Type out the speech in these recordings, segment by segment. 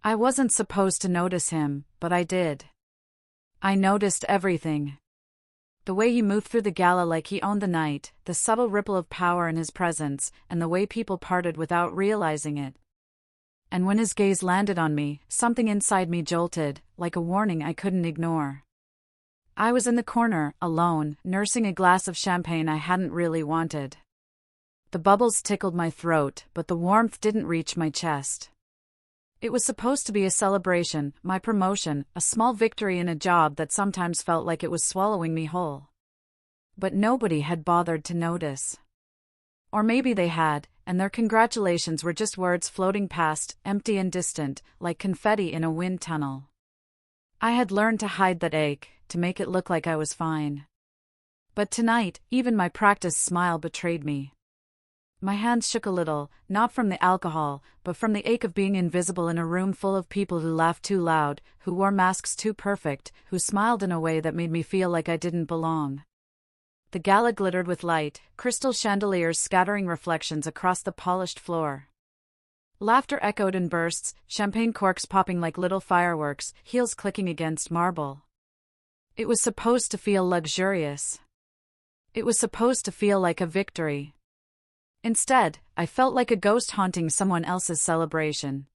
I wasn't supposed to notice him, but I did. I noticed everything. The way he moved through the gala like he owned the night, the subtle ripple of power in his presence, and the way people parted without realizing it. And when his gaze landed on me, something inside me jolted, like a warning I couldn't ignore. I was in the corner, alone, nursing a glass of champagne I hadn't really wanted. The bubbles tickled my throat, but the warmth didn't reach my chest. It was supposed to be a celebration, my promotion, a small victory in a job that sometimes felt like it was swallowing me whole. But nobody had bothered to notice. Or maybe they had, and their congratulations were just words floating past, empty and distant, like confetti in a wind tunnel. I had learned to hide that ache, to make it look like I was fine. But tonight, even my practiced smile betrayed me. My hands shook a little, not from the alcohol, but from the ache of being invisible in a room full of people who laughed too loud, who wore masks too perfect, who smiled in a way that made me feel like I didn't belong. The gala glittered with light, crystal chandeliers scattering reflections across the polished floor. Laughter echoed in bursts, champagne corks popping like little fireworks, heels clicking against marble. It was supposed to feel luxurious. It was supposed to feel like a victory. Instead, I felt like a ghost haunting someone else's celebration.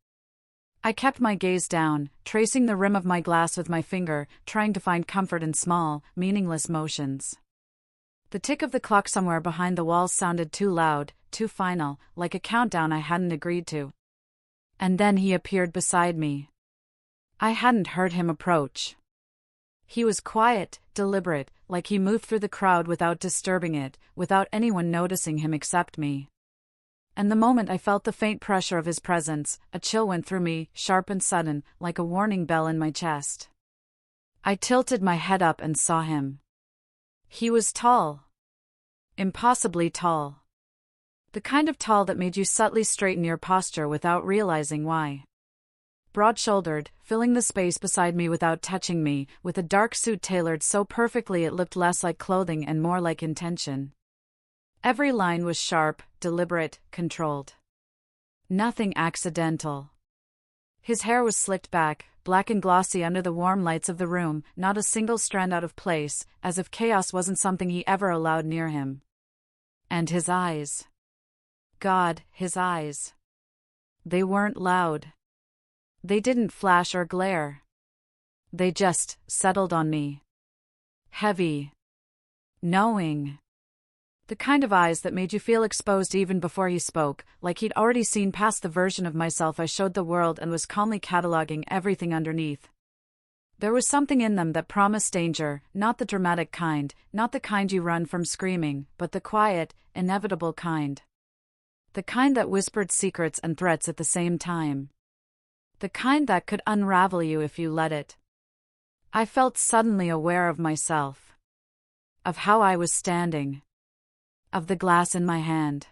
I kept my gaze down, tracing the rim of my glass with my finger, trying to find comfort in small, meaningless motions. The tick of the clock somewhere behind the walls sounded too loud, too final, like a countdown I hadn't agreed to. And then he appeared beside me. I hadn't heard him approach. He was quiet, deliberate, like he moved through the crowd without disturbing it, without anyone noticing him except me. And the moment I felt the faint pressure of his presence, a chill went through me, sharp and sudden, like a warning bell in my chest. I tilted my head up and saw him. He was tall. Impossibly tall. The kind of tall that made you subtly straighten your posture without realizing why. Broad-shouldered, filling the space beside me without touching me, with a dark suit tailored so perfectly it looked less like clothing and more like intention. Every line was sharp, deliberate, controlled. Nothing accidental. His hair was slicked back, black and glossy under the warm lights of the room, not a single strand out of place, as if chaos wasn't something he ever allowed near him. And his eyes. God, his eyes. They weren't loud. They didn't flash or glare. They just settled on me. Heavy. Knowing. The kind of eyes that made you feel exposed even before he spoke, like he'd already seen past the version of myself I showed the world and was calmly cataloging everything underneath. There was something in them that promised danger, not the dramatic kind, not the kind you run from screaming, but the quiet, inevitable kind. The kind that whispered secrets and threats at the same time. The kind that could unravel you if you let it. I felt suddenly aware of myself. Of how I was standing. Of the glass in my hand.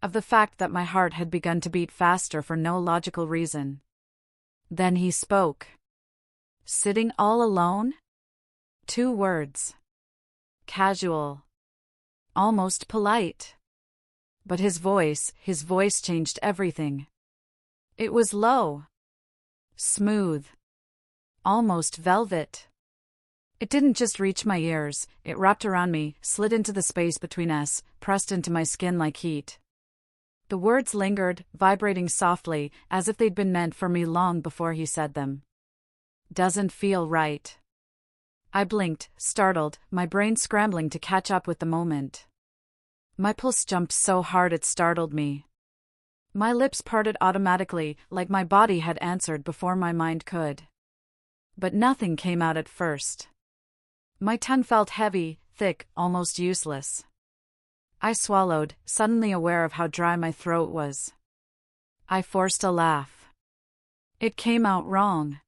Of the fact that my heart had begun to beat faster for no logical reason. Then he spoke. Sitting all alone? 2 words. Casual. Almost polite. But his voice changed everything. It was low. Smooth. Almost velvet. It didn't just reach my ears, it wrapped around me, slid into the space between us, pressed into my skin like heat. The words lingered, vibrating softly, as if they'd been meant for me long before he said them. Doesn't feel right. I blinked, startled, my brain scrambling to catch up with the moment. My pulse jumped so hard it startled me. My lips parted automatically, like my body had answered before my mind could. But nothing came out at first. My tongue felt heavy, thick, almost useless. I swallowed, suddenly aware of how dry my throat was. I forced a laugh. It came out wrong.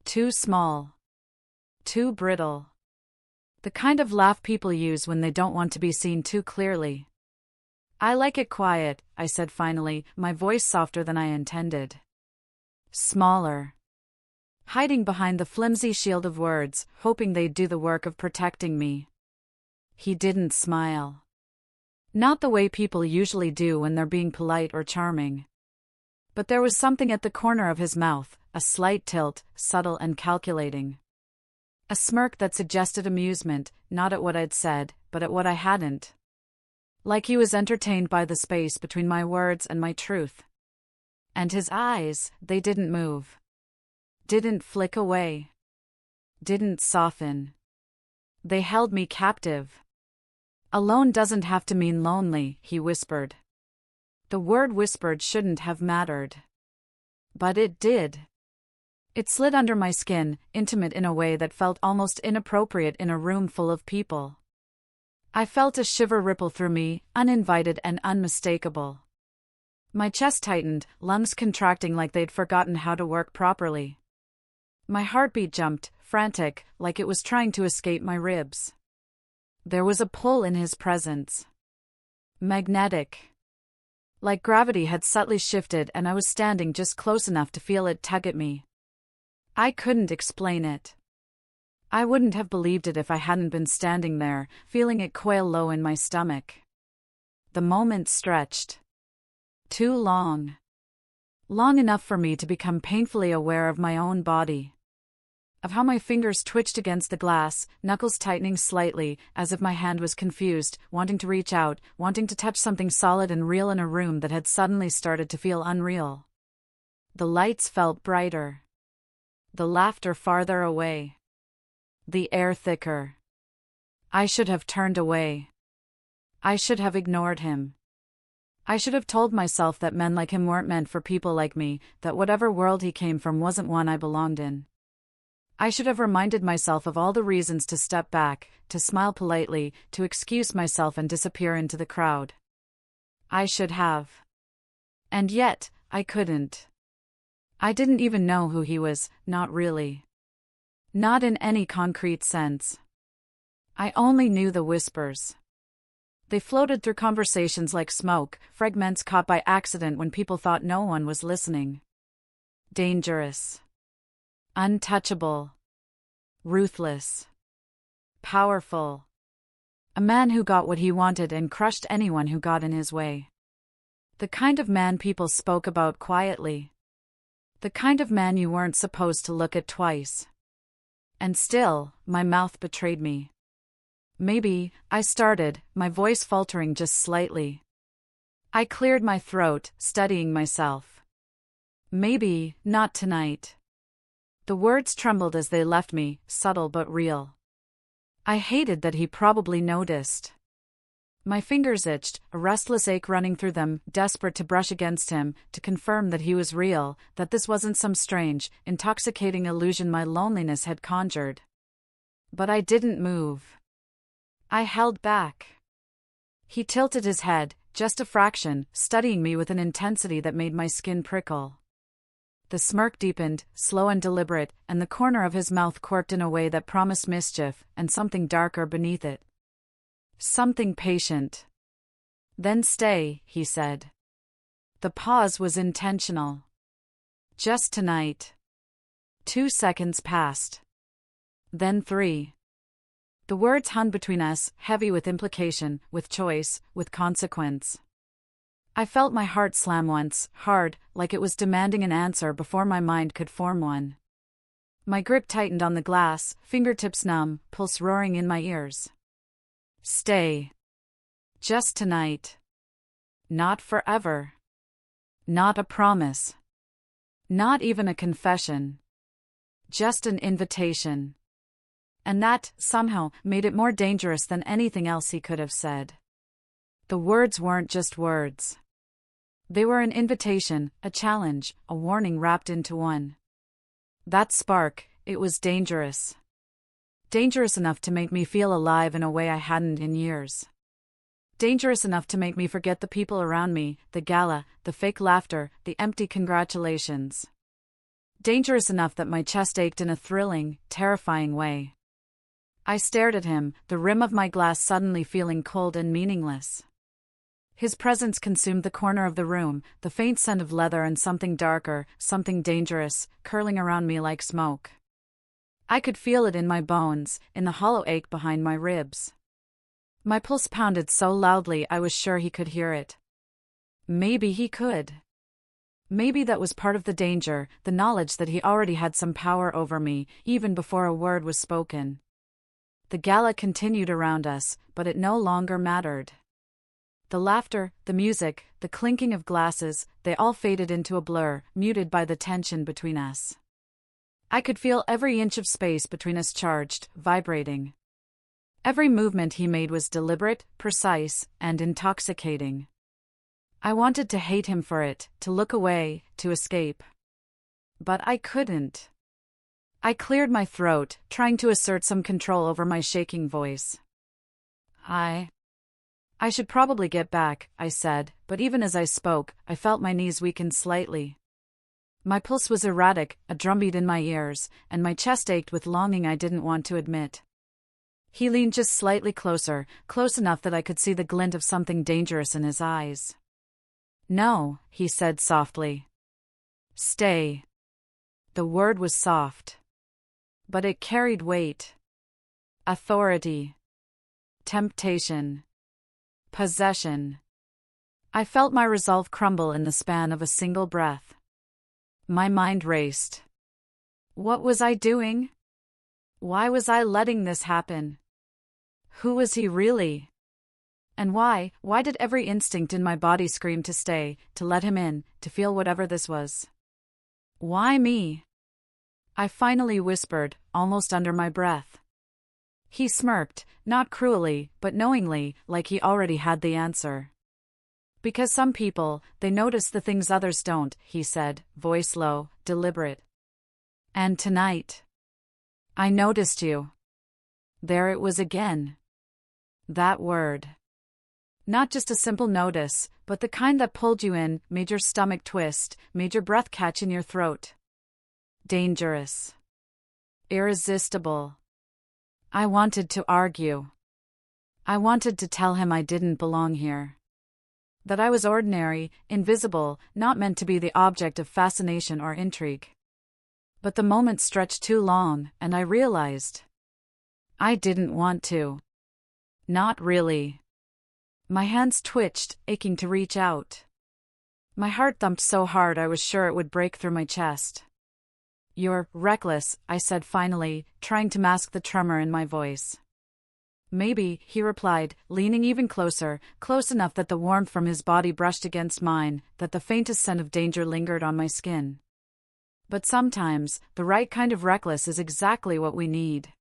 Too small. Too brittle. The kind of laugh people use when they don't want to be seen too clearly. I like it quiet, I said finally, my voice softer than I intended. Smaller. Hiding behind the flimsy shield of words, hoping they'd do the work of protecting me. He didn't smile. Not the way people usually do when they're being polite or charming. But there was something at the corner of his mouth, a slight tilt, subtle and calculating. A smirk that suggested amusement, not at what I'd said, but at what I hadn't. Like he was entertained by the space between my words and my truth. And his eyes, they didn't move. Didn't flick away. Didn't soften. They held me captive. Alone doesn't have to mean lonely, he whispered. The word whispered shouldn't have mattered. But it did. It slid under my skin, intimate in a way that felt almost inappropriate in a room full of people. I felt a shiver ripple through me, uninvited and unmistakable. My chest tightened, lungs contracting like they'd forgotten how to work properly. My heartbeat jumped, frantic, like it was trying to escape my ribs. There was a pull in his presence. Magnetic. Like gravity had subtly shifted and I was standing just close enough to feel it tug at me. I couldn't explain it. I wouldn't have believed it if I hadn't been standing there, feeling it coil low in my stomach. The moment stretched. Too long. Long enough for me to become painfully aware of my own body. Of how my fingers twitched against the glass, knuckles tightening slightly, as if my hand was confused, wanting to reach out, wanting to touch something solid and real in a room that had suddenly started to feel unreal. The lights felt brighter. The laughter farther away. The air thicker. I should have turned away. I should have ignored him. I should have told myself that men like him weren't meant for people like me, that whatever world he came from wasn't one I belonged in. I should have reminded myself of all the reasons to step back, to smile politely, to excuse myself and disappear into the crowd. I should have. And yet, I couldn't. I didn't even know who he was, not really. Not in any concrete sense. I only knew the whispers. They floated through conversations like smoke, fragments caught by accident when people thought no one was listening. Dangerous. Untouchable. Ruthless. Powerful. A man who got what he wanted and crushed anyone who got in his way. The kind of man people spoke about quietly. The kind of man you weren't supposed to look at twice. And still, my mouth betrayed me. Maybe, I started, my voice faltering just slightly. I cleared my throat, studying myself. Maybe, not tonight. The words trembled as they left me, subtle but real. I hated that he probably noticed. My fingers itched, a restless ache running through them, desperate to brush against him, to confirm that he was real, that this wasn't some strange, intoxicating illusion my loneliness had conjured. But I didn't move. I held back. He tilted his head, just a fraction, studying me with an intensity that made my skin prickle. The smirk deepened, slow and deliberate, and the corner of his mouth quirked in a way that promised mischief, and something darker beneath it. Something patient. Then stay, he said. The pause was intentional. Just tonight. 2 seconds passed. Then 3. The words hung between us, heavy with implication, with choice, with consequence. I felt my heart slam once, hard, like it was demanding an answer before my mind could form one. My grip tightened on the glass, fingertips numb, pulse roaring in my ears. Stay. Just tonight. Not forever. Not a promise. Not even a confession. Just an invitation. And that, somehow, made it more dangerous than anything else he could have said. The words weren't just words. They were an invitation, a challenge, a warning wrapped into one. That spark, it was dangerous. Dangerous enough to make me feel alive in a way I hadn't in years. Dangerous enough to make me forget the people around me, the gala, the fake laughter, the empty congratulations. Dangerous enough that my chest ached in a thrilling, terrifying way. I stared at him, the rim of my glass suddenly feeling cold and meaningless. His presence consumed the corner of the room, the faint scent of leather and something darker, something dangerous, curling around me like smoke. I could feel it in my bones, in the hollow ache behind my ribs. My pulse pounded so loudly I was sure he could hear it. Maybe he could. Maybe that was part of the danger, the knowledge that he already had some power over me, even before a word was spoken. The gala continued around us, but it no longer mattered. The laughter, the music, the clinking of glasses, they all faded into a blur, muted by the tension between us. I could feel every inch of space between us charged, vibrating. Every movement he made was deliberate, precise, and intoxicating. I wanted to hate him for it, to look away, to escape. But I couldn't. I cleared my throat, trying to assert some control over my shaking voice. I should probably get back, I said, but even as I spoke, I felt my knees weaken slightly. My pulse was erratic, a drumbeat in my ears, and my chest ached with longing I didn't want to admit. He leaned just slightly closer, close enough that I could see the glint of something dangerous in his eyes. "No," he said softly. "Stay." The word was soft. But it carried weight. Authority. Temptation. Possession. I felt my resolve crumble in the span of a single breath. My mind raced. What was I doing? Why was I letting this happen? Who was he really? And why did every instinct in my body scream to stay, to let him in, to feel whatever this was? Why me? I finally whispered, almost under my breath. He smirked, not cruelly, but knowingly, like he already had the answer. Because some people, they notice the things others don't, he said, voice low, deliberate. And tonight, I noticed you. There it was again. That word. Not just a simple notice, but the kind that pulled you in, made your stomach twist, made your breath catch in your throat. Dangerous. Irresistible. I wanted to argue. I wanted to tell him I didn't belong here. That I was ordinary, invisible, not meant to be the object of fascination or intrigue. But the moment stretched too long, and I realized. I didn't want to. Not really. My hands twitched, aching to reach out. My heart thumped so hard I was sure it would break through my chest. "You're reckless," I said finally, trying to mask the tremor in my voice. "Maybe," he replied, leaning even closer, close enough that the warmth from his body brushed against mine, that the faintest scent of danger lingered on my skin. "But sometimes, the right kind of reckless is exactly what we need."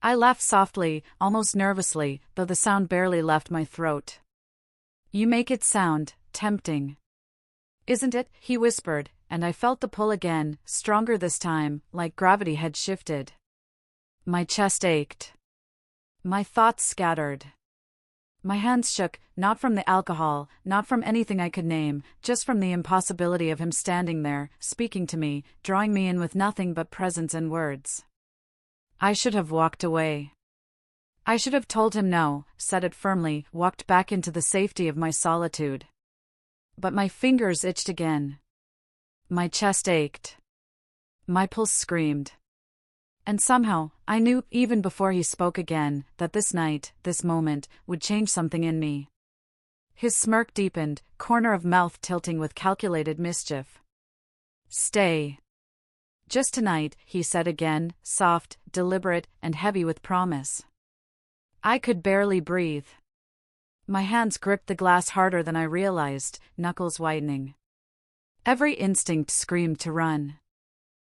I laughed softly, almost nervously, though the sound barely left my throat. "You make it sound tempting." "Isn't it?" he whispered, and I felt the pull again, stronger this time, like gravity had shifted. My chest ached. My thoughts scattered. My hands shook, not from the alcohol, not from anything I could name, just from the impossibility of him standing there, speaking to me, drawing me in with nothing but presence and words. I should have walked away. I should have told him no, said it firmly, walked back into the safety of my solitude. But my fingers itched again. My chest ached. My pulse screamed. And somehow, I knew, even before he spoke again, that this night, this moment, would change something in me. His smirk deepened, corner of mouth tilting with calculated mischief. "Stay." "Just tonight," he said again, soft, deliberate, and heavy with promise. I could barely breathe. My hands gripped the glass harder than I realized, knuckles whitening. Every instinct screamed to run.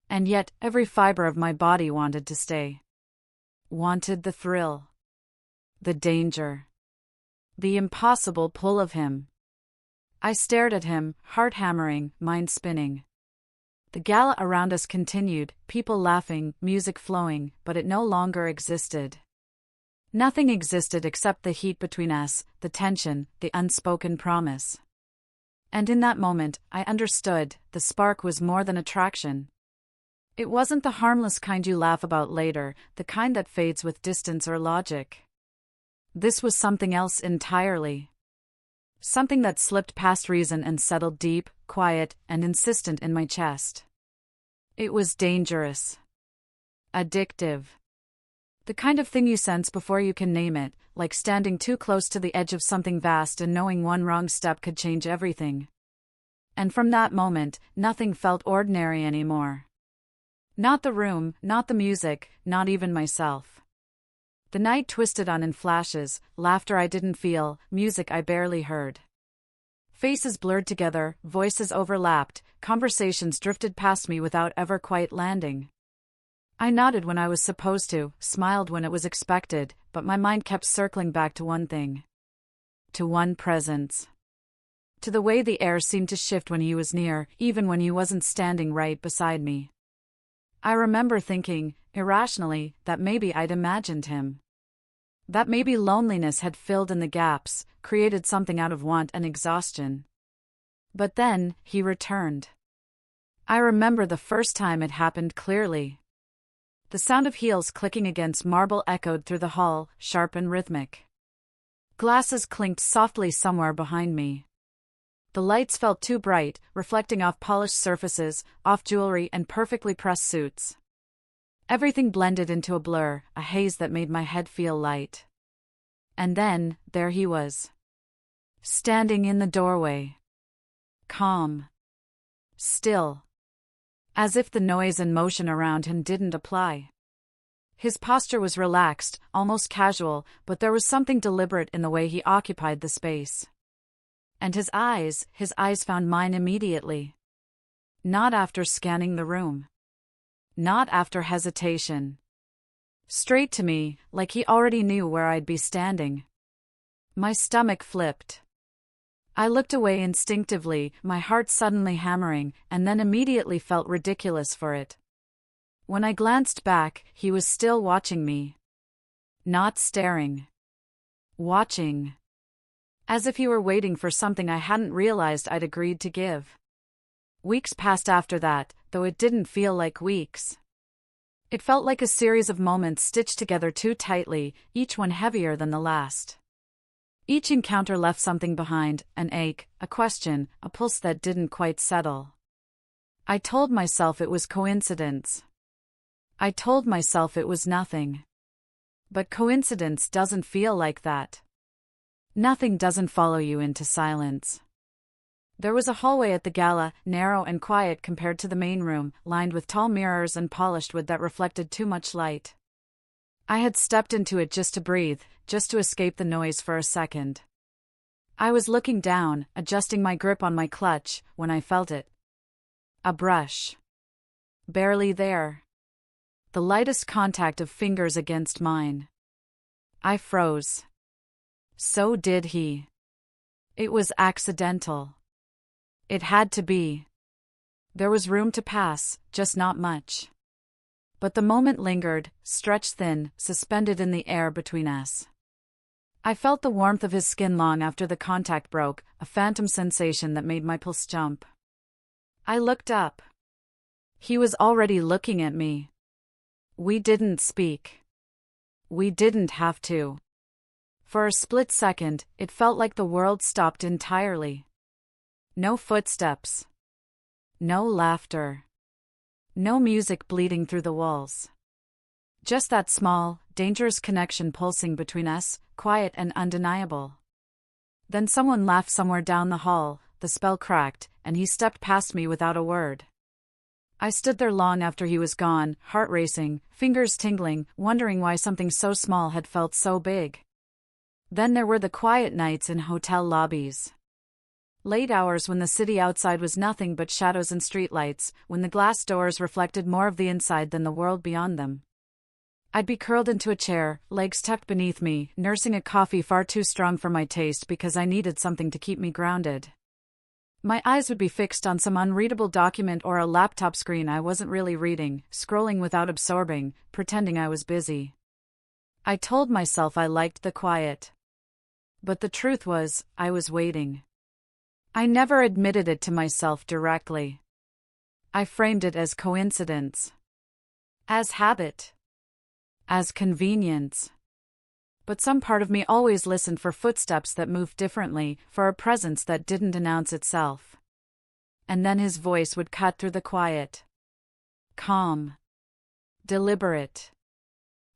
And yet, every fiber of my body wanted to stay. Wanted the thrill. The danger. The impossible pull of him. I stared at him, heart hammering, mind spinning. The gala around us continued, people laughing, music flowing, but it no longer existed. Nothing existed except the heat between us, the tension, the unspoken promise. And in that moment, I understood, the spark was more than attraction. It wasn't the harmless kind you laugh about later, the kind that fades with distance or logic. This was something else entirely. Something that slipped past reason and settled deep, quiet, and insistent in my chest. It was dangerous. Addictive. The kind of thing you sense before you can name it, like standing too close to the edge of something vast and knowing one wrong step could change everything. And from that moment, nothing felt ordinary anymore. Not the room, not the music, not even myself. The night twisted on in flashes, laughter I didn't feel, music I barely heard. Faces blurred together, voices overlapped, conversations drifted past me without ever quite landing. I nodded when I was supposed to, smiled when it was expected, but my mind kept circling back to one thing. To one presence. To the way the air seemed to shift when he was near, even when he wasn't standing right beside me. I remember thinking, irrationally, that maybe I'd imagined him. That maybe loneliness had filled in the gaps, created something out of want and exhaustion. But then, he returned. I remember the first time it happened clearly. The sound of heels clicking against marble echoed through the hall, sharp and rhythmic. Glasses clinked softly somewhere behind me. The lights felt too bright, reflecting off polished surfaces, off jewelry and perfectly pressed suits. Everything blended into a blur, a haze that made my head feel light. And then, there he was. Standing in the doorway. Calm. Still. As if the noise and motion around him didn't apply. His posture was relaxed, almost casual, but there was something deliberate in the way he occupied the space. And his eyes found mine immediately. Not after scanning the room. Not after hesitation. Straight to me, like he already knew where I'd be standing. My stomach flipped. I looked away instinctively, my heart suddenly hammering, and then immediately felt ridiculous for it. When I glanced back, he was still watching me. Not staring. Watching. As if he were waiting for something I hadn't realized I'd agreed to give. Weeks passed after that, though it didn't feel like weeks. It felt like a series of moments stitched together too tightly, each one heavier than the last. Each encounter left something behind, an ache, a question, a pulse that didn't quite settle. I told myself it was coincidence. I told myself it was nothing. But coincidence doesn't feel like that. Nothing doesn't follow you into silence. There was a hallway at the Gala, narrow and quiet compared to the main room, lined with tall mirrors and polished wood that reflected too much light. I had stepped into it just to breathe, just to escape the noise for a second. I was looking down, adjusting my grip on my clutch, when I felt it. A brush. Barely there. The lightest contact of fingers against mine. I froze. So did he. It was accidental. It had to be. There was room to pass, just not much. But the moment lingered, stretched thin, suspended in the air between us. I felt the warmth of his skin long after the contact broke, a phantom sensation that made my pulse jump. I looked up. He was already looking at me. We didn't speak. We didn't have to. For a split second, it felt like the world stopped entirely. No footsteps. No laughter. No music bleeding through the walls. Just that small, dangerous connection pulsing between us, quiet and undeniable. Then someone laughed somewhere down the hall, the spell cracked, and he stepped past me without a word. I stood there long after he was gone, heart racing, fingers tingling, wondering why something so small had felt so big. Then there were the quiet nights in hotel lobbies. Late hours when the city outside was nothing but shadows and streetlights, when the glass doors reflected more of the inside than the world beyond them. I'd be curled into a chair, legs tucked beneath me, nursing a coffee far too strong for my taste because I needed something to keep me grounded. My eyes would be fixed on some unreadable document or a laptop screen I wasn't really reading, scrolling without absorbing, pretending I was busy. I told myself I liked the quiet. But the truth was, I was waiting. I never admitted it to myself directly. I framed it as coincidence. As habit. As convenience. But some part of me always listened for footsteps that moved differently, for a presence that didn't announce itself. And then his voice would cut through the quiet. Calm. Deliberate.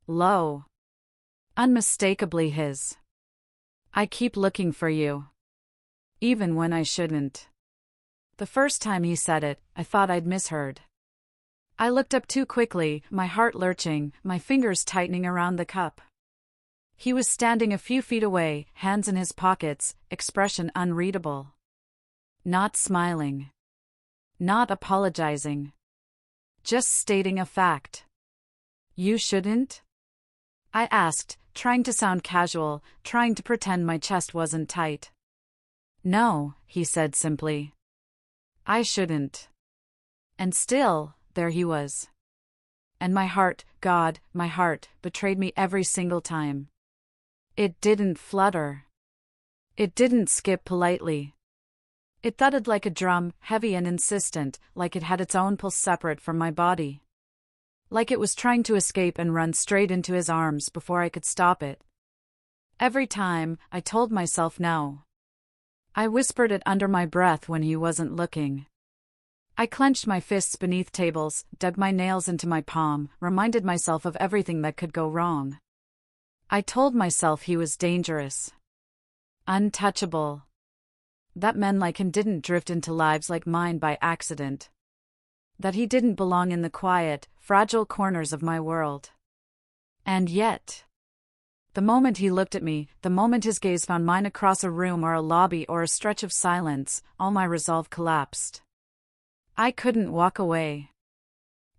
Low. Unmistakably his. I keep looking for you. Even when I shouldn't. The first time he said it, I thought I'd misheard. I looked up too quickly, my heart lurching, my fingers tightening around the cup. He was standing a few feet away, hands in his pockets, expression unreadable. Not smiling. Not apologizing. Just stating a fact. You shouldn't? I asked, trying to sound casual, trying to pretend my chest wasn't tight. No, he said simply. I shouldn't. And still, there he was. And my heart, God, my heart, betrayed me every single time. It didn't flutter. It didn't skip politely. It thudded like a drum, heavy and insistent, like it had its own pulse separate from my body. Like it was trying to escape and run straight into his arms before I could stop it. Every time, I told myself no. I whispered it under my breath when he wasn't looking. I clenched my fists beneath tables, dug my nails into my palm, reminded myself of everything that could go wrong. I told myself he was dangerous. Untouchable. That men like him didn't drift into lives like mine by accident. That he didn't belong in the quiet, fragile corners of my world. And yet, the moment he looked at me, the moment his gaze found mine across a room or a lobby or a stretch of silence, all my resolve collapsed. I couldn't walk away.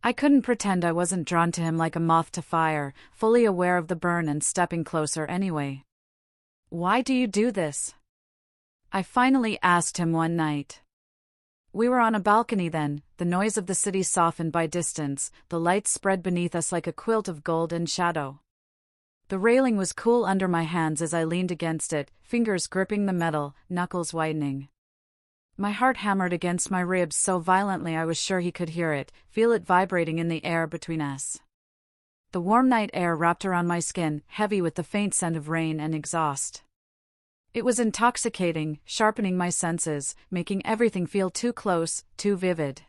I couldn't pretend I wasn't drawn to him like a moth to fire, fully aware of the burn and stepping closer anyway. Why do you do this? I finally asked him one night. We were on a balcony then, the noise of the city softened by distance, the lights spread beneath us like a quilt of gold and shadow. The railing was cool under my hands as I leaned against it, fingers gripping the metal, knuckles widening. My heart hammered against my ribs so violently I was sure he could hear it, feel it vibrating in the air between us. The warm night air wrapped around my skin, heavy with the faint scent of rain and exhaust. It was intoxicating, sharpening my senses, making everything feel too close, too vivid.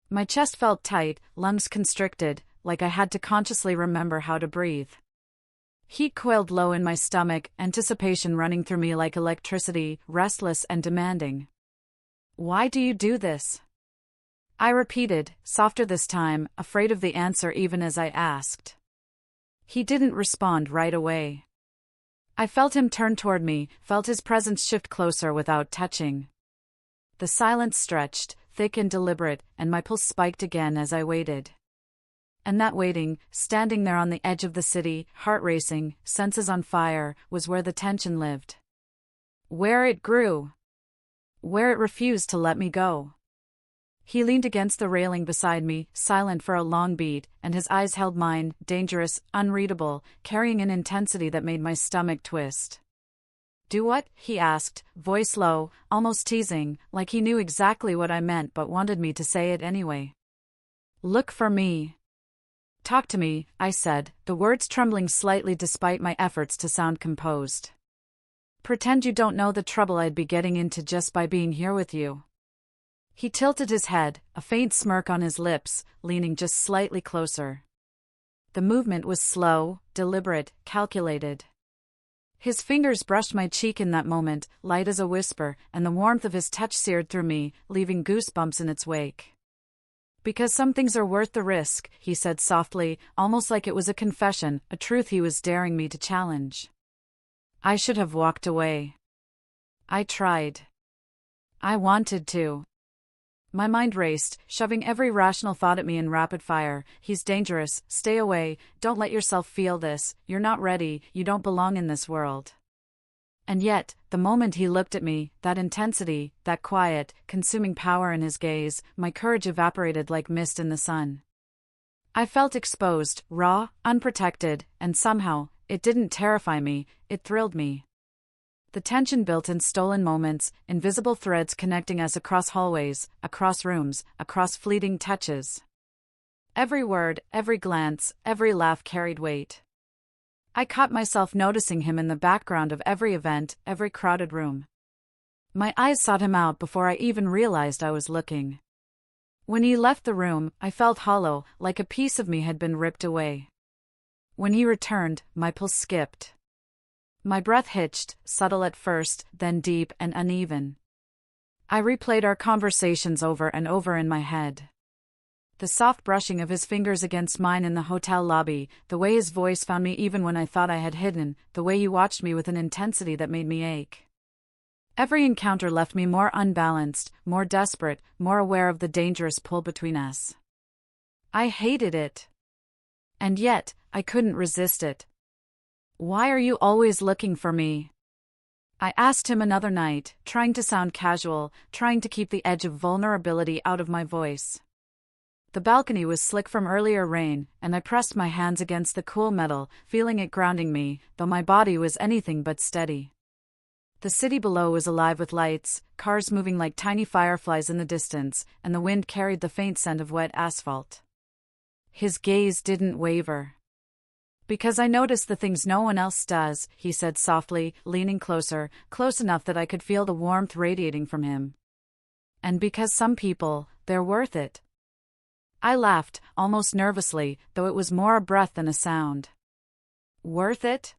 My chest felt tight, lungs constricted, like I had to consciously remember how to breathe. Heat coiled low in my stomach, anticipation running through me like electricity, restless and demanding. Why do you do this? I repeated, softer this time, afraid of the answer even as I asked. He didn't respond right away. I felt him turn toward me, felt his presence shift closer without touching. The silence stretched, thick and deliberate, and my pulse spiked again as I waited. And that waiting, standing there on the edge of the city, heart racing, senses on fire, was where the tension lived. Where it grew. Where it refused to let me go. He leaned against the railing beside me, silent for a long beat, and his eyes held mine, dangerous, unreadable, carrying an intensity that made my stomach twist. Do what? He asked, voice low, almost teasing, like he knew exactly what I meant but wanted me to say it anyway. Look for me. Talk to me, I said, the words trembling slightly despite my efforts to sound composed. Pretend you don't know the trouble I'd be getting into just by being here with you. He tilted his head, a faint smirk on his lips, leaning just slightly closer. The movement was slow, deliberate, calculated. His fingers brushed my cheek in that moment, light as a whisper, and the warmth of his touch seared through me, leaving goosebumps in its wake. Because some things are worth the risk, he said softly, almost like it was a confession, a truth he was daring me to challenge. I should have walked away. I tried. I wanted to. My mind raced, shoving every rational thought at me in rapid fire. He's dangerous, stay away, don't let yourself feel this, you're not ready, you don't belong in this world. And yet, the moment he looked at me, that intensity, that quiet, consuming power in his gaze, my courage evaporated like mist in the sun. I felt exposed, raw, unprotected, and somehow, it didn't terrify me, it thrilled me. The tension built in stolen moments, invisible threads connecting us across hallways, across rooms, across fleeting touches. Every word, every glance, every laugh carried weight. I caught myself noticing him in the background of every event, every crowded room. My eyes sought him out before I even realized I was looking. When he left the room, I felt hollow, like a piece of me had been ripped away. When he returned, my pulse skipped. My breath hitched, subtle at first, then deep and uneven. I replayed our conversations over and over in my head. The soft brushing of his fingers against mine in the hotel lobby, the way his voice found me even when I thought I had hidden, the way he watched me with an intensity that made me ache. Every encounter left me more unbalanced, more desperate, more aware of the dangerous pull between us. I hated it. And yet, I couldn't resist it. "Why are you always looking for me?" I asked him another night, trying to sound casual, trying to keep the edge of vulnerability out of my voice. The balcony was slick from earlier rain, and I pressed my hands against the cool metal, feeling it grounding me, though my body was anything but steady. The city below was alive with lights, cars moving like tiny fireflies in the distance, and the wind carried the faint scent of wet asphalt. His gaze didn't waver. "Because I notice the things no one else does," he said softly, leaning closer, close enough that I could feel the warmth radiating from him. "And because some people, they're worth it." I laughed, almost nervously, though it was more a breath than a sound. "Worth it?"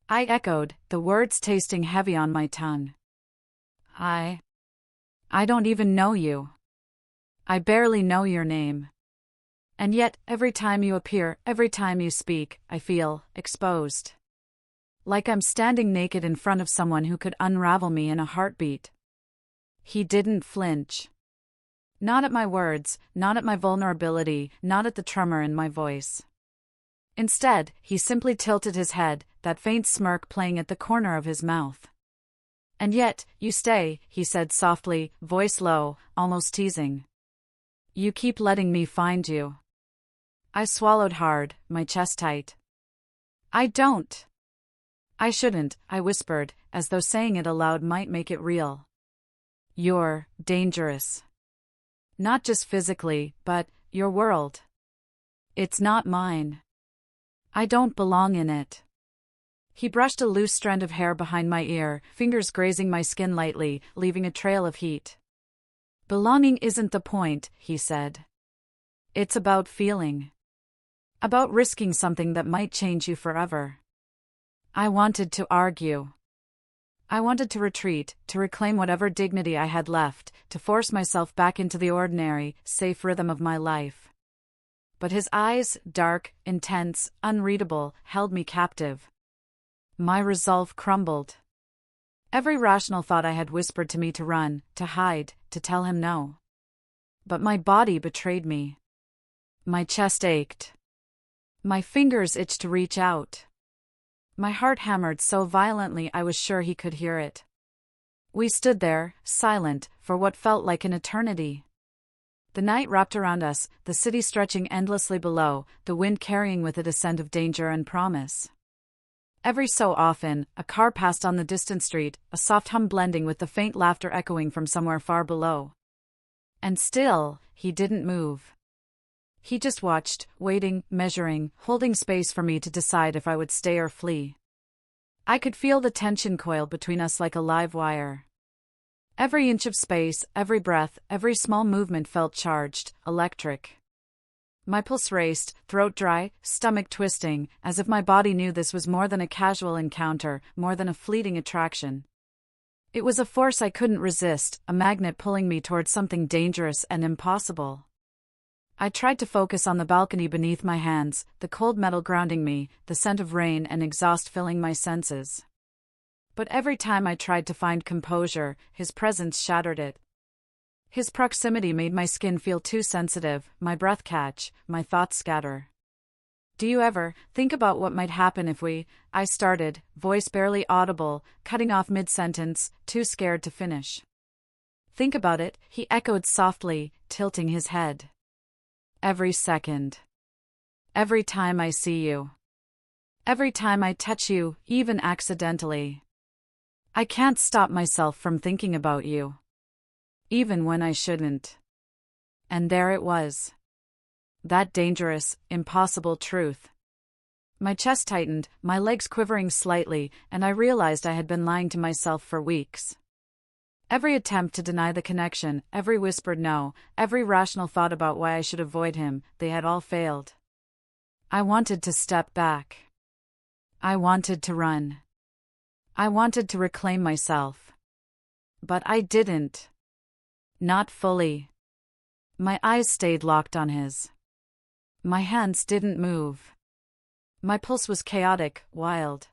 I echoed, the words tasting heavy on my tongue. I don't even know you. I barely know your name. And yet, every time you appear, every time you speak, I feel exposed. Like I'm standing naked in front of someone who could unravel me in a heartbeat. He didn't flinch. Not at my words, not at my vulnerability, not at the tremor in my voice. Instead, he simply tilted his head, that faint smirk playing at the corner of his mouth. "And yet, you stay," he said softly, voice low, almost teasing. "You keep letting me find you." I swallowed hard, my chest tight. "I don't." "I shouldn't," I whispered, as though saying it aloud might make it real. "You're dangerous. Not just physically, but your world. It's not mine. I don't belong in it." He brushed a loose strand of hair behind my ear, fingers grazing my skin lightly, leaving a trail of heat. "Belonging isn't the point," he said. "It's about feeling. About risking something that might change you forever." I wanted to argue. I wanted to retreat, to reclaim whatever dignity I had left, to force myself back into the ordinary, safe rhythm of my life. But his eyes, dark, intense, unreadable, held me captive. My resolve crumbled. Every rational thought I had whispered to me to run, to hide, to tell him no. But my body betrayed me. My chest ached. My fingers itched to reach out. My heart hammered so violently I was sure he could hear it. We stood there, silent, for what felt like an eternity. The night wrapped around us, the city stretching endlessly below, the wind carrying with it a scent of danger and promise. Every so often, a car passed on the distant street, a soft hum blending with the faint laughter echoing from somewhere far below. And still, he didn't move. He just watched, waiting, measuring, holding space for me to decide if I would stay or flee. I could feel the tension coiled between us like a live wire. Every inch of space, every breath, every small movement felt charged, electric. My pulse raced, throat dry, stomach twisting, as if my body knew this was more than a casual encounter, more than a fleeting attraction. It was a force I couldn't resist, a magnet pulling me towards something dangerous and impossible. I tried to focus on the balcony beneath my hands, the cold metal grounding me, the scent of rain and exhaust filling my senses. But every time I tried to find composure, his presence shattered it. His proximity made my skin feel too sensitive, my breath catch, my thoughts scatter. "Do you ever think about what might happen if we—" I started, voice barely audible, cutting off mid-sentence, too scared to finish. "Think about it," he echoed softly, tilting his head. "Every second. Every time I see you. Every time I touch you, even accidentally. I can't stop myself from thinking about you. Even when I shouldn't." And there it was. That dangerous, impossible truth. My chest tightened, my legs quivering slightly, and I realized I had been lying to myself for weeks. Every attempt to deny the connection, every whispered no, every rational thought about why I should avoid him, they had all failed. I wanted to step back. I wanted to run. I wanted to reclaim myself. But I didn't. Not fully. My eyes stayed locked on his. My hands didn't move. My pulse was chaotic, wild.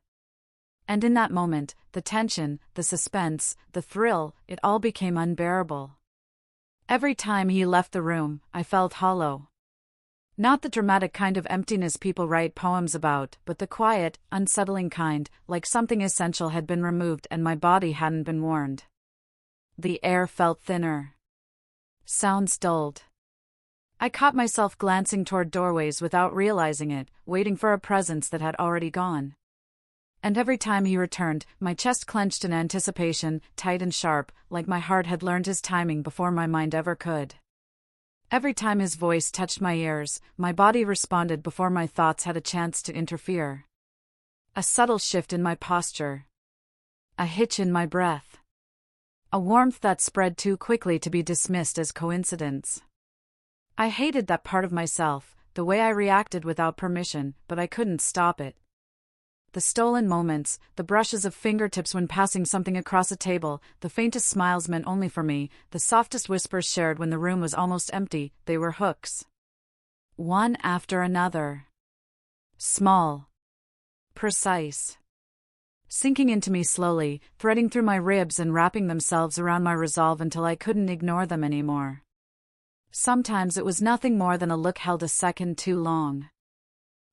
And in that moment, the tension, the suspense, the thrill, it all became unbearable. Every time he left the room, I felt hollow. Not the dramatic kind of emptiness people write poems about, but the quiet, unsettling kind, like something essential had been removed and my body hadn't been warned. The air felt thinner. Sounds dulled. I caught myself glancing toward doorways without realizing it, waiting for a presence that had already gone. And every time he returned, my chest clenched in anticipation, tight and sharp, like my heart had learned his timing before my mind ever could. Every time his voice touched my ears, my body responded before my thoughts had a chance to interfere. A subtle shift in my posture. A hitch in my breath. A warmth that spread too quickly to be dismissed as coincidence. I hated that part of myself, the way I reacted without permission, but I couldn't stop it. The stolen moments, the brushes of fingertips when passing something across a table, the faintest smiles meant only for me, the softest whispers shared when the room was almost empty, they were hooks. One after another. Small. Precise. Sinking into me slowly, threading through my ribs and wrapping themselves around my resolve until I couldn't ignore them anymore. Sometimes it was nothing more than a look held a second too long.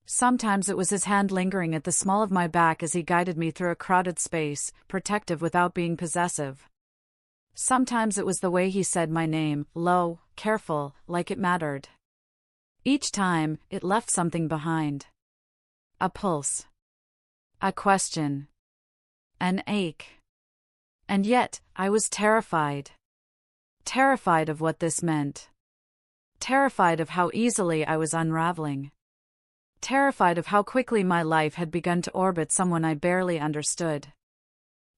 Sometimes it was his hand lingering at the small of my back as he guided me through a crowded space, protective without being possessive. Sometimes it was the way he said my name, low, careful, like it mattered. Each time, it left something behind. A pulse. A question. An ache. And yet, I was terrified. Terrified of what this meant. Terrified of how easily I was unraveling. Terrified of how quickly my life had begun to orbit someone I barely understood.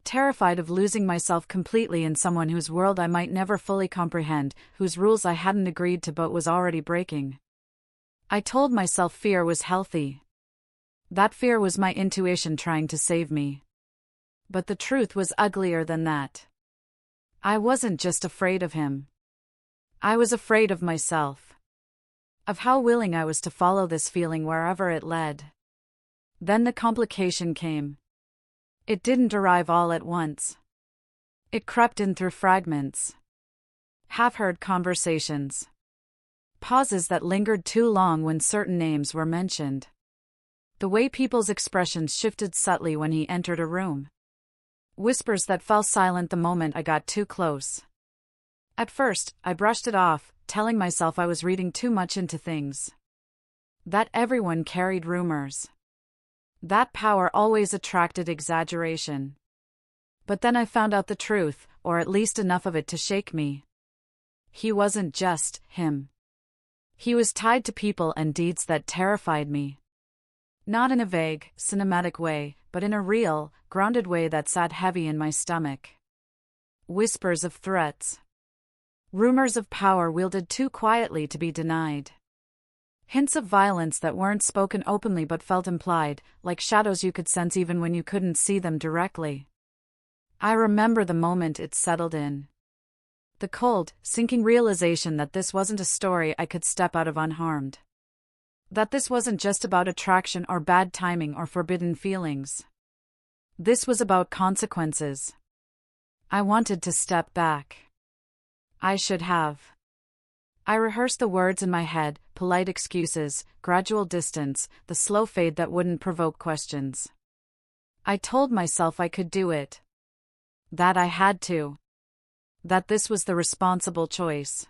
Terrified of losing myself completely in someone whose world I might never fully comprehend, whose rules I hadn't agreed to but was already breaking. I told myself fear was healthy. That fear was my intuition trying to save me. But the truth was uglier than that. I wasn't just afraid of him. I was afraid of myself. Of how willing I was to follow this feeling wherever it led. Then the complication came. It didn't arrive all at once. It crept in through fragments. Half-heard conversations. Pauses that lingered too long when certain names were mentioned. The way people's expressions shifted subtly when he entered a room. Whispers that fell silent the moment I got too close. At first, I brushed it off, telling myself I was reading too much into things. That everyone carried rumors. That power always attracted exaggeration. But then I found out the truth, or at least enough of it to shake me. He wasn't just him. He was tied to people and deeds that terrified me. Not in a vague, cinematic way, but in a real, grounded way that sat heavy in my stomach. Whispers of threats. Rumors of power wielded too quietly to be denied. Hints of violence that weren't spoken openly but felt implied, like shadows you could sense even when you couldn't see them directly. I remember the moment it settled in. The cold, sinking realization that this wasn't a story I could step out of unharmed. That this wasn't just about attraction or bad timing or forbidden feelings. This was about consequences. I wanted to step back. I should have. I rehearsed the words in my head, polite excuses, gradual distance, the slow fade that wouldn't provoke questions. I told myself I could do it. That I had to. That this was the responsible choice.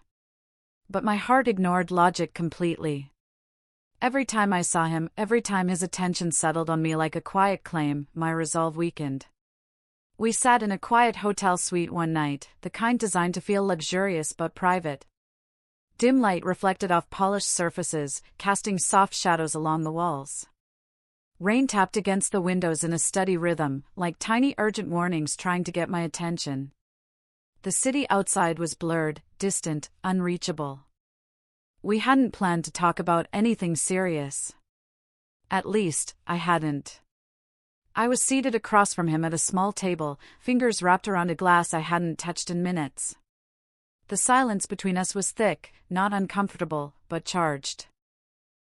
But my heart ignored logic completely. Every time I saw him, every time his attention settled on me like a quiet claim, my resolve weakened. We sat in a quiet hotel suite one night, the kind designed to feel luxurious but private. Dim light reflected off polished surfaces, casting soft shadows along the walls. Rain tapped against the windows in a steady rhythm, like tiny urgent warnings trying to get my attention. The city outside was blurred, distant, unreachable. We hadn't planned to talk about anything serious. At least, I hadn't. I was seated across from him at a small table, fingers wrapped around a glass I hadn't touched in minutes. The silence between us was thick, not uncomfortable, but charged.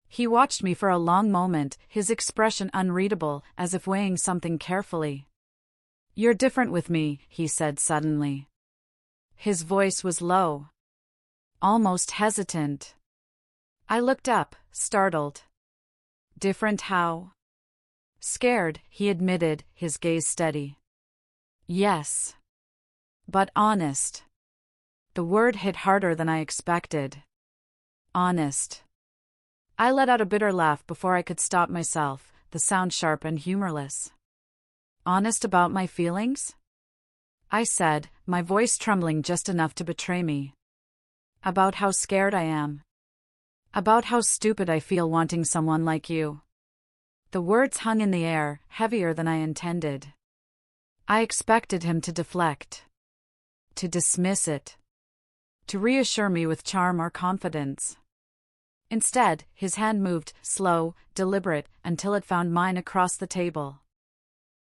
He watched me for a long moment, his expression unreadable, as if weighing something carefully. "You're different with me," he said suddenly. His voice was low, almost hesitant. I looked up, startled. "Different how?" "Scared," he admitted, his gaze steady. "Yes. But honest." The word hit harder than I expected. Honest. I let out a bitter laugh before I could stop myself, the sound sharp and humorless. "Honest about my feelings?" I said, my voice trembling just enough to betray me. "About how scared I am. About how stupid I feel wanting someone like you." The words hung in the air, heavier than I intended. I expected him to deflect, to dismiss it, to reassure me with charm or confidence. Instead, his hand moved, slow, deliberate, until it found mine across the table.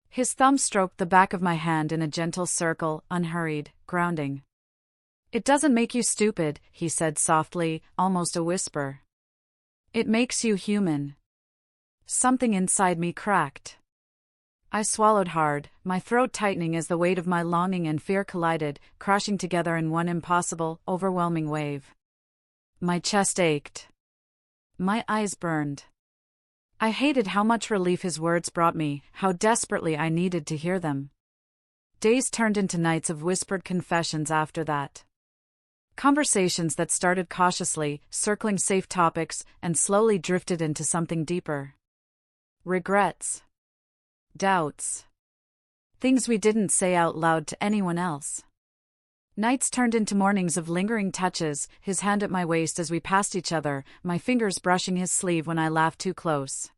His thumb stroked the back of my hand in a gentle circle, unhurried, grounding. "It doesn't make you stupid," he said softly, almost a whisper. "It makes you human." Something inside me cracked. I swallowed hard, my throat tightening as the weight of my longing and fear collided, crashing together in one impossible, overwhelming wave. My chest ached. My eyes burned. I hated how much relief his words brought me, how desperately I needed to hear them. Days turned into nights of whispered confessions after that. Conversations that started cautiously, circling safe topics, and slowly drifted into something deeper. Regrets. Doubts. Things we didn't say out loud to anyone else. Nights turned into mornings of lingering touches, his hand at my waist as we passed each other, my fingers brushing his sleeve when I laughed too close.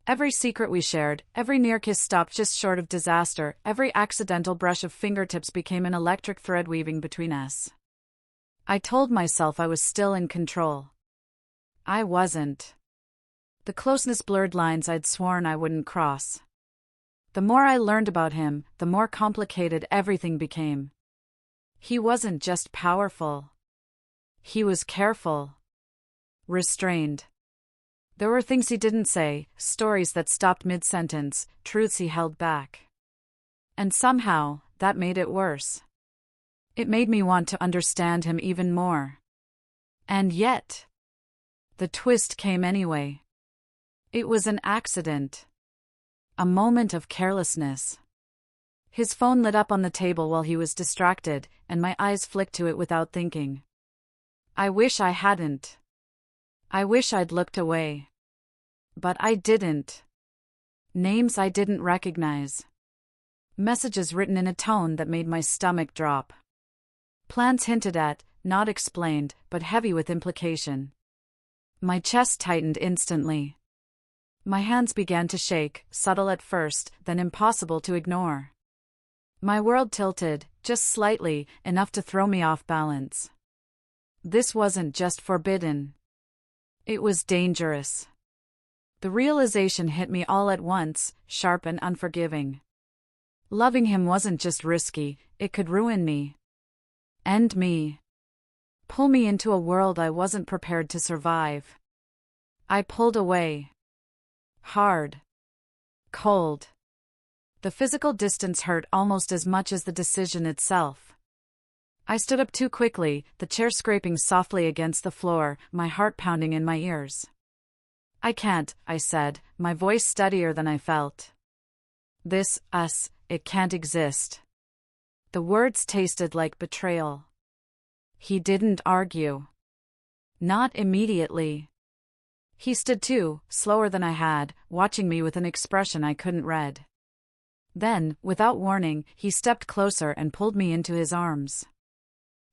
Every secret we shared, every near kiss stopped just short of disaster, every accidental brush of fingertips became an electric thread weaving between us. I told myself I was still in control. I wasn't. The closeness blurred lines I'd sworn I wouldn't cross. The more I learned about him, the more complicated everything became. He wasn't just powerful. He was careful. Restrained. There were things he didn't say, stories that stopped mid-sentence, truths he held back. And somehow, that made it worse. It made me want to understand him even more. And yet, the twist came anyway. It was an accident. A moment of carelessness. His phone lit up on the table while he was distracted, and my eyes flicked to it without thinking. I wish I hadn't. I wish I'd looked away. But I didn't. Names I didn't recognize. Messages written in a tone that made my stomach drop. Plans hinted at, not explained, but heavy with implication. My chest tightened instantly. My hands began to shake, subtle at first, then impossible to ignore. My world tilted, just slightly, enough to throw me off balance. This wasn't just forbidden. It was dangerous. The realization hit me all at once, sharp and unforgiving. Loving him wasn't just risky, it could ruin me. End me. Pull me into a world I wasn't prepared to survive. I pulled away. Hard. Cold. The physical distance hurt almost as much as the decision itself. I stood up too quickly, the chair scraping softly against the floor, my heart pounding in my ears. "I can't," I said, my voice steadier than I felt. "This, us, it can't exist." The words tasted like betrayal. He didn't argue. Not immediately. He stood too, slower than I had, watching me with an expression I couldn't read. Then, without warning, he stepped closer and pulled me into his arms.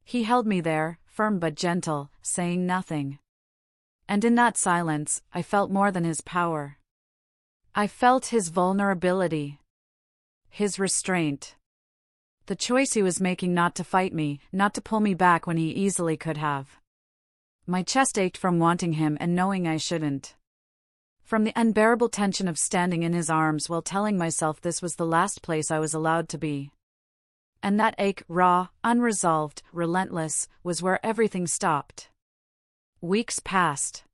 He held me there, firm but gentle, saying nothing. And in that silence, I felt more than his power. I felt his vulnerability. His restraint. The choice he was making not to fight me, not to pull me back when he easily could have. My chest ached from wanting him and knowing I shouldn't. From the unbearable tension of standing in his arms while telling myself this was the last place I was allowed to be. And that ache, raw, unresolved, relentless, was where everything stopped. Weeks passed.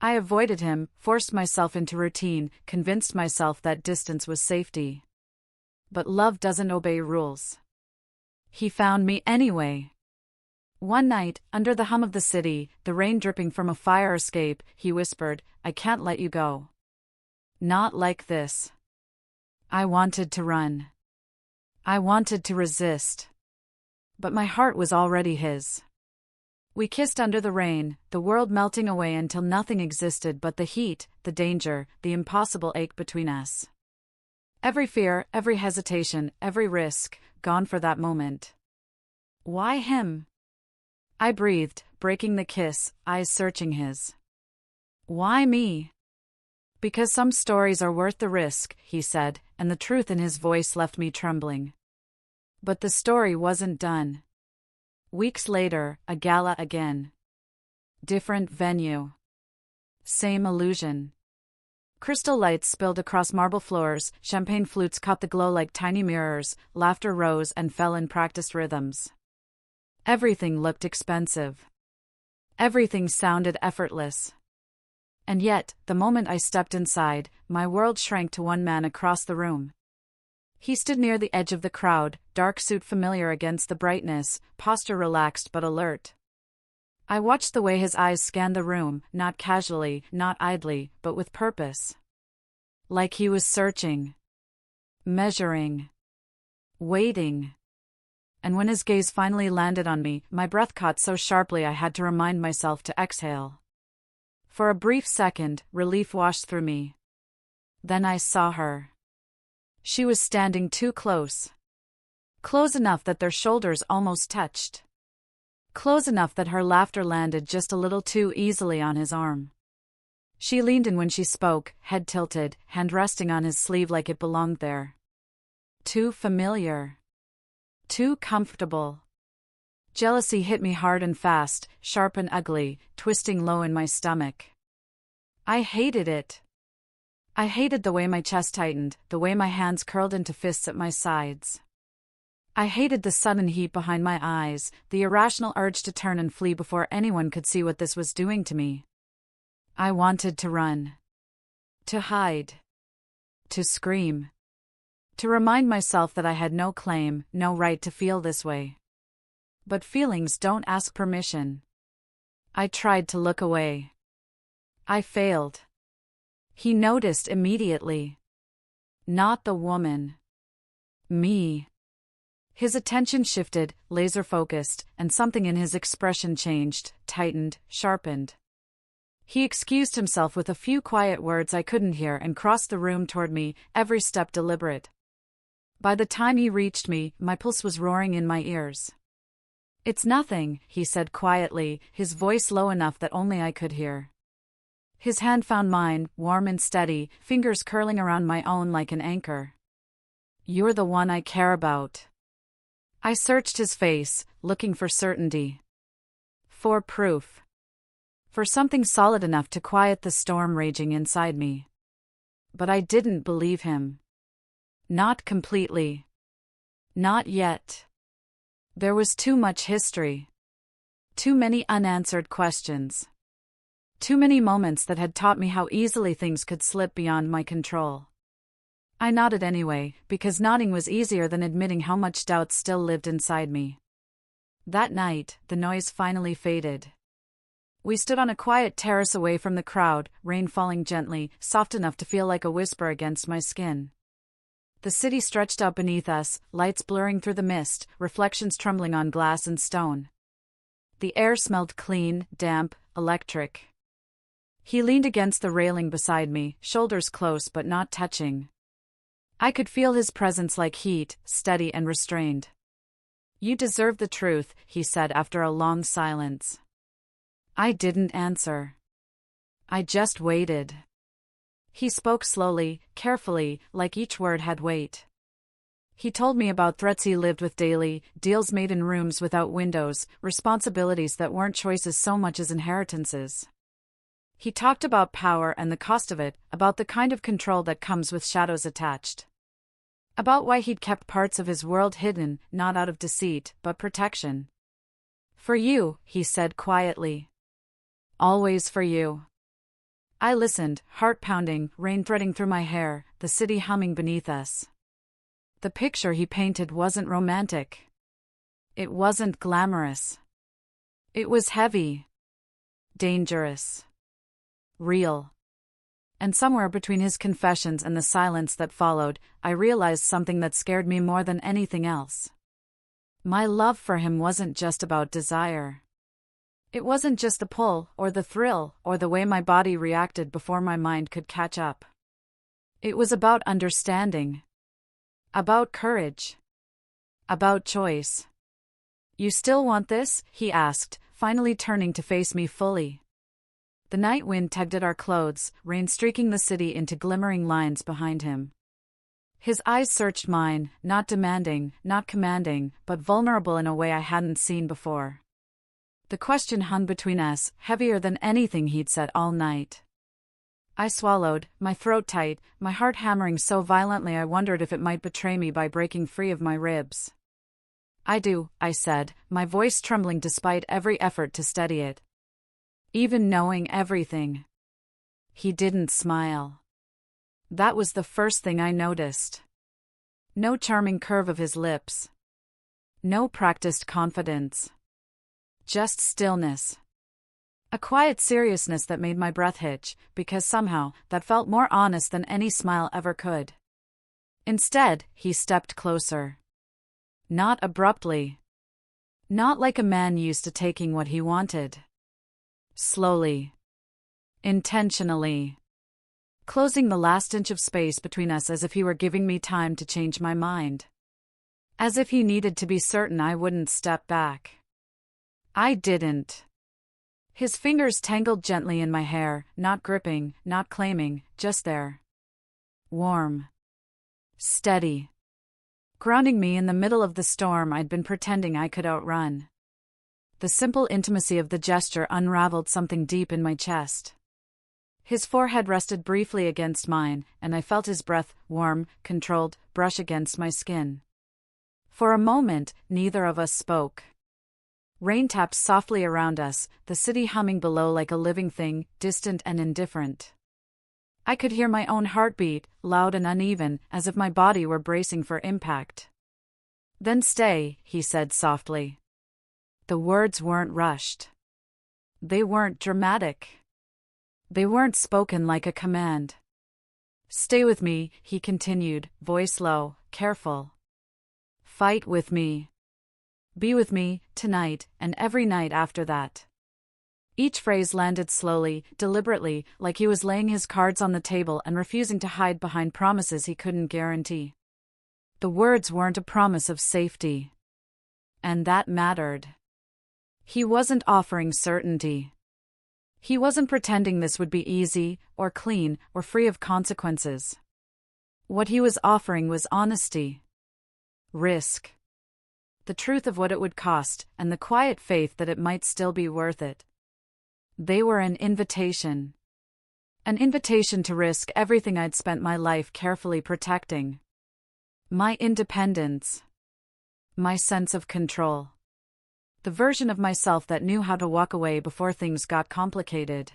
I avoided him, forced myself into routine, convinced myself that distance was safety. But love doesn't obey rules. He found me anyway. One night, under the hum of the city, the rain dripping from a fire escape, he whispered, "I can't let you go. Not like this." I wanted to run. I wanted to resist. But my heart was already his. We kissed under the rain, the world melting away until nothing existed but the heat, the danger, the impossible ache between us. Every fear, every hesitation, every risk, gone for that moment. Why him? I breathed, breaking the kiss, eyes searching his. Why me? Because some stories are worth the risk, he said, and the truth in his voice left me trembling. But the story wasn't done. Weeks later, a gala again. Different venue. Same illusion. Crystal lights spilled across marble floors, champagne flutes caught the glow like tiny mirrors, laughter rose and fell in practiced rhythms. Everything looked expensive. Everything sounded effortless. And yet, the moment I stepped inside, my world shrank to one man across the room. He stood near the edge of the crowd, dark suit familiar against the brightness, posture relaxed but alert. I watched the way his eyes scanned the room, not casually, not idly, but with purpose. Like he was searching. Measuring. Waiting. And when his gaze finally landed on me, my breath caught so sharply I had to remind myself to exhale. For a brief second, relief washed through me. Then I saw her. She was standing too close. Close enough that their shoulders almost touched. Close enough that her laughter landed just a little too easily on his arm. She leaned in when she spoke, head tilted, hand resting on his sleeve like it belonged there. Too familiar. Too comfortable. Jealousy hit me hard and fast, sharp and ugly, twisting low in my stomach. I hated it. I hated the way my chest tightened, the way my hands curled into fists at my sides. I hated the sudden heat behind my eyes, the irrational urge to turn and flee before anyone could see what this was doing to me. I wanted to run. To hide. To scream. To remind myself that I had no claim, no right to feel this way. But feelings don't ask permission. I tried to look away. I failed. He noticed immediately. Not the woman. Me. His attention shifted, laser-focused, and something in his expression changed, tightened, sharpened. He excused himself with a few quiet words I couldn't hear and crossed the room toward me, every step deliberate. By the time he reached me, my pulse was roaring in my ears. "It's nothing," he said quietly, his voice low enough that only I could hear. His hand found mine, warm and steady, fingers curling around my own like an anchor. "You're the one I care about." I searched his face, looking for certainty. For proof. For something solid enough to quiet the storm raging inside me. But I didn't believe him. Not completely. Not yet. There was too much history. Too many unanswered questions. Too many moments that had taught me how easily things could slip beyond my control. I nodded anyway, because nodding was easier than admitting how much doubt still lived inside me. That night, the noise finally faded. We stood on a quiet terrace away from the crowd, rain falling gently, soft enough to feel like a whisper against my skin. The city stretched out beneath us, lights blurring through the mist, reflections trembling on glass and stone. The air smelled clean, damp, electric. He leaned against the railing beside me, shoulders close but not touching. I could feel his presence like heat, steady and restrained. "You deserve the truth," he said after a long silence. I didn't answer. I just waited. He spoke slowly, carefully, like each word had weight. He told me about threats he lived with daily, deals made in rooms without windows, responsibilities that weren't choices so much as inheritances. He talked about power and the cost of it, about the kind of control that comes with shadows attached. About why he'd kept parts of his world hidden, not out of deceit, but protection. For you, he said quietly. Always for you. I listened, heart pounding, rain threading through my hair, the city humming beneath us. The picture he painted wasn't romantic. It wasn't glamorous. It was heavy. Dangerous. Real. And somewhere between his confessions and the silence that followed, I realized something that scared me more than anything else. My love for him wasn't just about desire. It wasn't just the pull, or the thrill, or the way my body reacted before my mind could catch up. It was about understanding. About courage. About choice. You still want this? He asked, finally turning to face me fully. The night wind tugged at our clothes, rain streaking the city into glimmering lines behind him. His eyes searched mine, not demanding, not commanding, but vulnerable in a way I hadn't seen before. The question hung between us, heavier than anything he'd said all night. I swallowed, my throat tight, my heart hammering so violently I wondered if it might betray me by breaking free of my ribs. I do, I said, my voice trembling despite every effort to steady it. Even knowing everything. He didn't smile. That was the first thing I noticed. No charming curve of his lips. No practiced confidence. Just stillness. A quiet seriousness that made my breath hitch, because somehow, that felt more honest than any smile ever could. Instead, he stepped closer. Not abruptly. Not like a man used to taking what he wanted. Slowly. Intentionally. Closing the last inch of space between us as if he were giving me time to change my mind. As if he needed to be certain I wouldn't step back. I didn't. His fingers tangled gently in my hair, not gripping, not claiming, just there. Warm. Steady. Grounding me in the middle of the storm I'd been pretending I could outrun. The simple intimacy of the gesture unraveled something deep in my chest. His forehead rested briefly against mine, and I felt his breath, warm, controlled, brush against my skin. For a moment, neither of us spoke. Rain tapped softly around us, the city humming below like a living thing, distant and indifferent. I could hear my own heartbeat, loud and uneven, as if my body were bracing for impact. Then stay, he said softly. The words weren't rushed. They weren't dramatic. They weren't spoken like a command. Stay with me, he continued, voice low, careful. Fight with me. Be with me, tonight, and every night after that. Each phrase landed slowly, deliberately, like he was laying his cards on the table and refusing to hide behind promises he couldn't guarantee. The words weren't a promise of safety. And that mattered. He wasn't offering certainty. He wasn't pretending this would be easy, or clean, or free of consequences. What he was offering was honesty. Risk. The truth of what it would cost, and the quiet faith that it might still be worth it. They were an invitation. An invitation to risk everything I'd spent my life carefully protecting. My independence. My sense of control. The version of myself that knew how to walk away before things got complicated.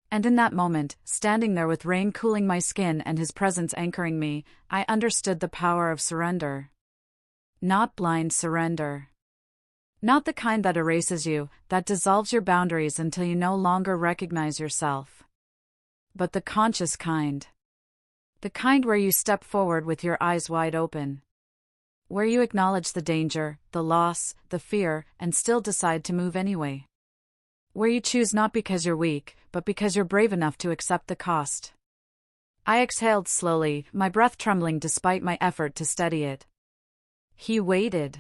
And in that moment, standing there with rain cooling my skin and his presence anchoring me, I understood the power of surrender. Not blind surrender. Not the kind that erases you, that dissolves your boundaries until you no longer recognize yourself. But the conscious kind. The kind where you step forward with your eyes wide open. Where you acknowledge the danger, the loss, the fear, and still decide to move anyway. Where you choose not because you're weak, but because you're brave enough to accept the cost. I exhaled slowly, my breath trembling despite my effort to steady it. He waited.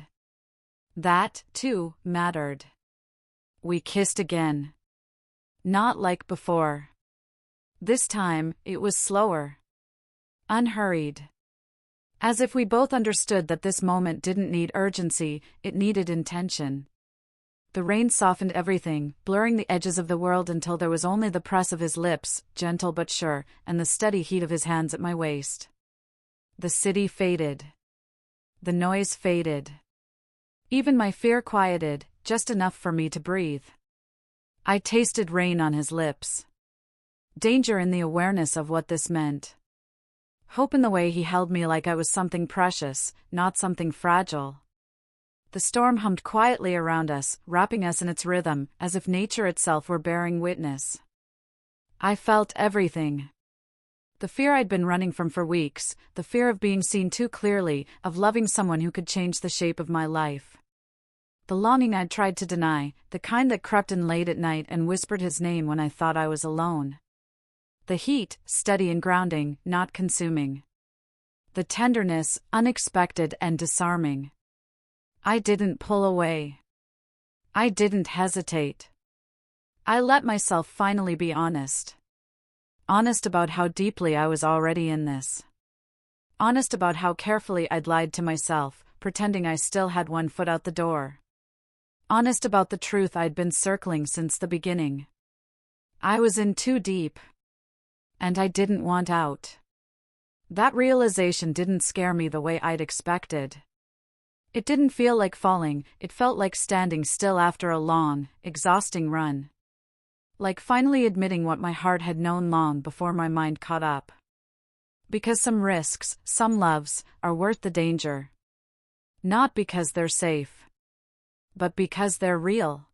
That, too, mattered. We kissed again. Not like before. This time, it was slower. Unhurried. As if we both understood that this moment didn't need urgency, it needed intention. The rain softened everything, blurring the edges of the world until there was only the press of his lips, gentle but sure, and the steady heat of his hands at my waist. The city faded. The noise faded. Even my fear quieted, just enough for me to breathe. I tasted rain on his lips. Danger in the awareness of what this meant. Hope in the way he held me like I was something precious, not something fragile. The storm hummed quietly around us, wrapping us in its rhythm, as if nature itself were bearing witness. I felt everything. The fear I'd been running from for weeks, the fear of being seen too clearly, of loving someone who could change the shape of my life. The longing I'd tried to deny, the kind that crept in late at night and whispered his name when I thought I was alone. The heat, steady and grounding, not consuming. The tenderness, unexpected and disarming. I didn't pull away. I didn't hesitate. I let myself finally be honest. Honest about how deeply I was already in this. Honest about how carefully I'd lied to myself, pretending I still had one foot out the door. Honest about the truth I'd been circling since the beginning. I was in too deep. And I didn't want out. That realization didn't scare me the way I'd expected. It didn't feel like falling, it felt like standing still after a long, exhausting run. Like finally admitting what my heart had known long before my mind caught up. Because some risks, some loves, are worth the danger. Not because they're safe. But because they're real.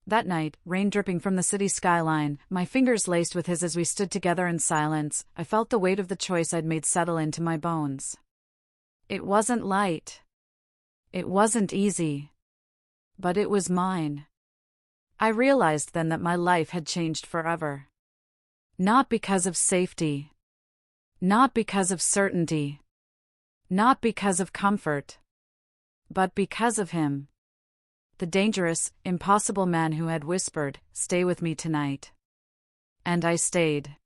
That night, rain dripping from the city skyline, my fingers laced with his as we stood together in silence, I felt the weight of the choice I'd made settle into my bones. It wasn't light. It wasn't easy. But it was mine. I realized then that my life had changed forever. Not because of safety. Not because of certainty. Not because of comfort. But because of him. The dangerous, impossible man who had whispered, "Stay with me tonight." And I stayed.